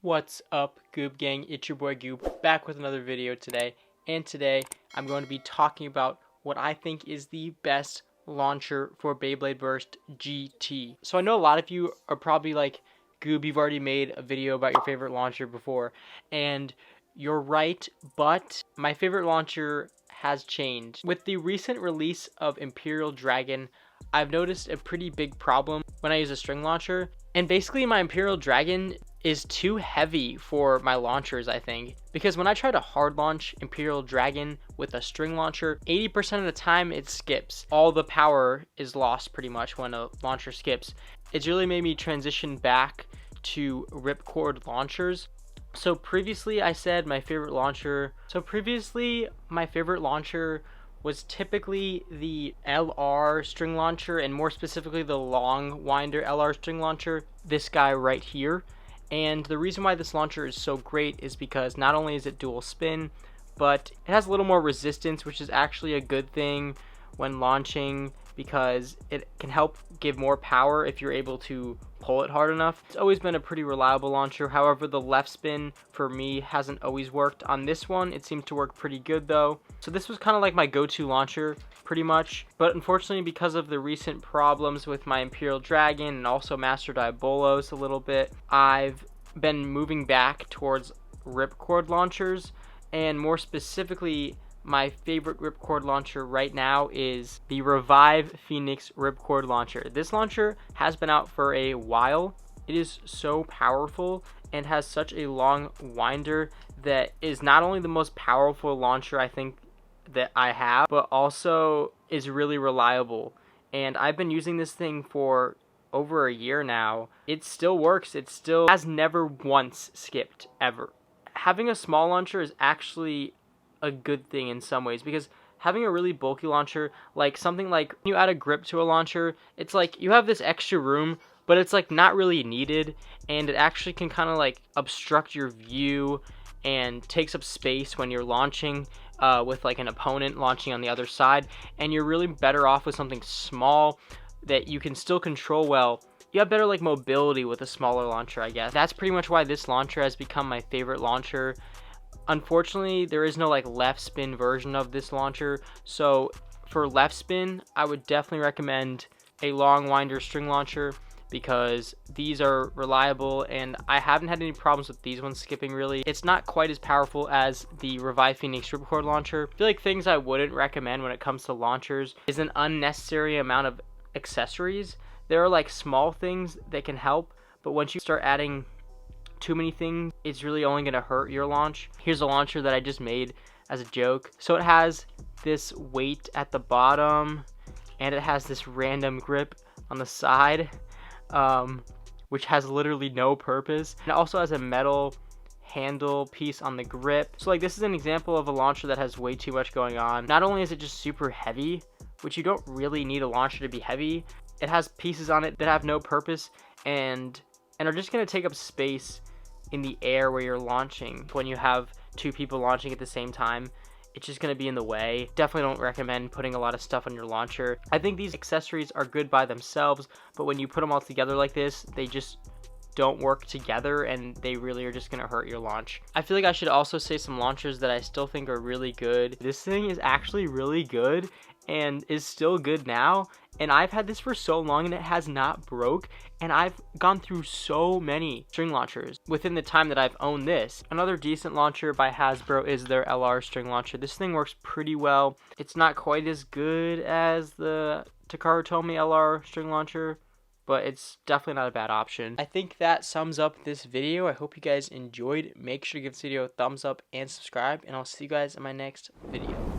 What's up, Goob Gang? It's your boy Goob, back with another video today. And today, I'm going to be talking about what I think is the best launcher for Beyblade Burst GT. So I know a lot of you are probably like, Goob, you've already made a video about your favorite launcher before. And you're right, but my favorite launcher has changed. With the recent release of Imperial Dragon, I've noticed a pretty big problem when I use a string launcher. And basically my Imperial Dragon is too heavy for my launchers, I think. Because when I try to hard launch Imperial Dragon with a string launcher, 80% of the time it skips. All the power is lost pretty much when a launcher skips. It's really made me transition back to Ripcord launchers. So previously my favorite launcher was typically the LR string launcher, and more specifically the long winder LR string launcher, this guy right here. And the reason why this launcher is so great is because not only is it dual spin, but it has a little more resistance, which is actually a good thing when launching because it can help give more power if you're able to pull it hard enough. It's always been a pretty reliable launcher. However, the left spin for me hasn't always worked. On this one, it seems to work pretty good though. So this was kind of like my go-to launcher pretty much. But unfortunately, because of the recent problems with my Imperial Dragon and also Master Diabolos a little bit, I've been moving back towards Ripcord launchers, and more specifically, my favorite Ripcord launcher right now is the Revive Phoenix Ripcord launcher. This launcher has been out for a while. It is so powerful and has such a long winder that is not only the most powerful launcher I think that I have, but also is really reliable. And I've been using this thing for over a year now. It still works. It still has never once skipped, ever. Having a small launcher is actually a good thing in some ways, because having a really bulky launcher, like something like when you add a grip to a launcher, it's like you have this extra room, but it's like not really needed, and it actually can kind of like obstruct your view and takes up space when you're launching with like an opponent launching on the other side, and you're really better off with something small that you can still control well. You have better like mobility with a smaller launcher, I guess. That's pretty much why this launcher has become my favorite launcher. Unfortunately, there is no like left spin version of this launcher, so for left spin, I would definitely recommend a long winder string launcher because these are reliable, and I haven't had any problems with these ones skipping really. It's not quite as powerful as the Revive Phoenix Ripcord launcher. I feel like things I wouldn't recommend when it comes to launchers is an unnecessary amount of accessories. There are like small things that can help, but once you start adding too many things, it's really only going to hurt your launch. Here's a launcher that I just made as a joke. So it has this weight at the bottom, and it has this random grip on the side, which has literally no purpose. And it also has a metal handle piece on the grip. So like this is an example of a launcher that has way too much going on. Not only is it just super heavy, which you don't really need a launcher to be heavy, it has pieces on it that have no purpose and are just going to take up space in the air where you're launching. When you have two people launching at the same time, it's just going to be in the way. Definitely don't recommend putting a lot of stuff on your launcher. I think these accessories are good by themselves, but when you put them all together like this, they just don't work together, and they really are just going to hurt your launch. I feel like I should also say some launchers that I still think are really good. This thing is actually really good and is still good now, and I've had this for so long and it has not broke, and I've gone through so many string launchers within the time that I've owned this. Another decent launcher by Hasbro is their LR string launcher. This thing works pretty well. It's not quite as good as the Takara Tomy LR string launcher, but it's definitely not a bad option. I think that sums up this video. I hope you guys enjoyed. Make sure to give this video a thumbs up and subscribe, and I'll see you guys in my next video.